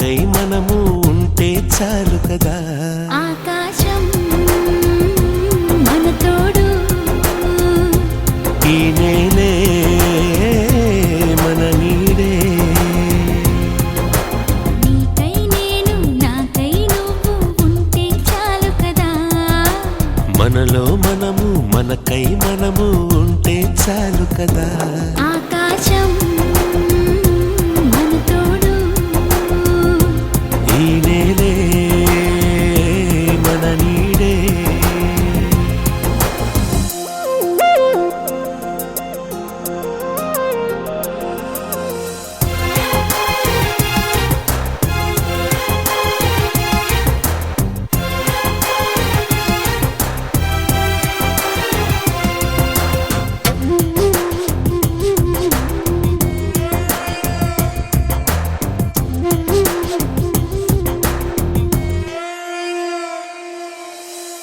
మనకై మనము ఉంటే చాలు కదా. ఆకాశం మన తోడు, ఈ నేలే మన నీడే. నీకై నేను నాకై నువ్వు ఉంటే చాలు కదా. మనలో మనము మనకై మనము ఉంటే చాలు కదా. ఆకాశం మన తోడు, ఈ నేలే మన నీడే.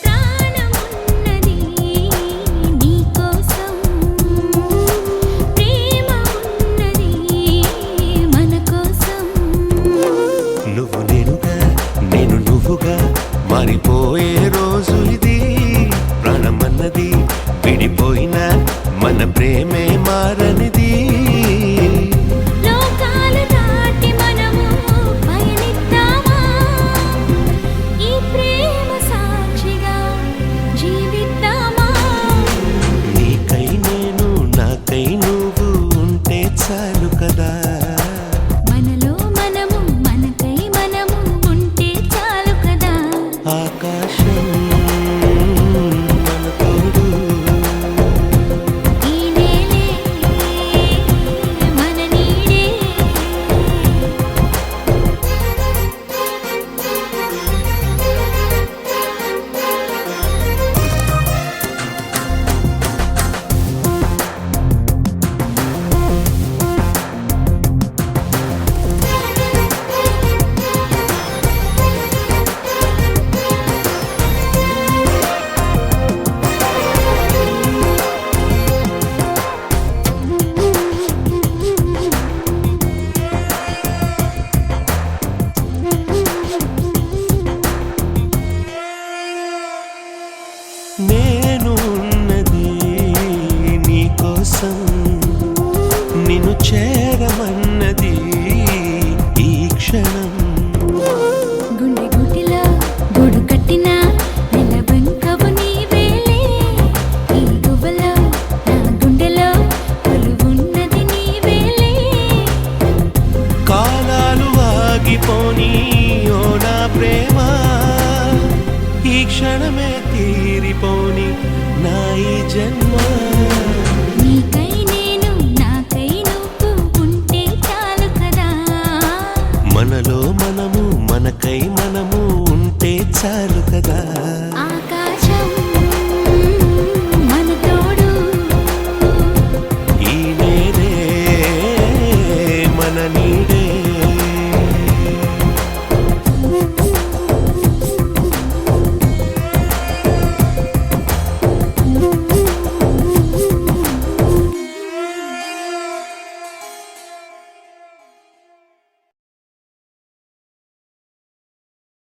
ప్రాణమున్నది నీకోసం, ప్రేమ ఉన్నది మన కోసం. నువ్వు నేనుగా నేను నువ్వుగా మారిపోయే రోజు ఇది. ప్రాణమన్నది విడిపోయినా మన ప్రేమే మారనిది. లోకాలు దాటి మనము పయనిద్దామా, ఈ ప్రేమ సాక్షిగా జీవిద్దామా. నీకై నేను నాకై నువ్వు ఉంటే చాలు కదా. మనలో మనము మనకై మనము ఉంటే చాలు కదా. ఆకాశం మన తోడు, ఈ నేలే మన నీడే. నేను ఉన్నది నీకోసం, నిన్ను చేరమన్నది ఈ క్షణం. గుండె గుటిలో గూడు కట్టిన నెలవంకవు నీవేలే. ఈ గువ్వలో నా గుండెలో కొలువున్నది నీవేలే. కాలాలు ఆగిపోని ఓ నా ప్రేమ, ఈ క్షణమే తీరిపోని నా ఈ జన్మ. నీకై నేను నాకై నువ్వు ఉంటే చాలు కదా. మనలో మనము మనకై మనము ఉంటే చాలు కదా.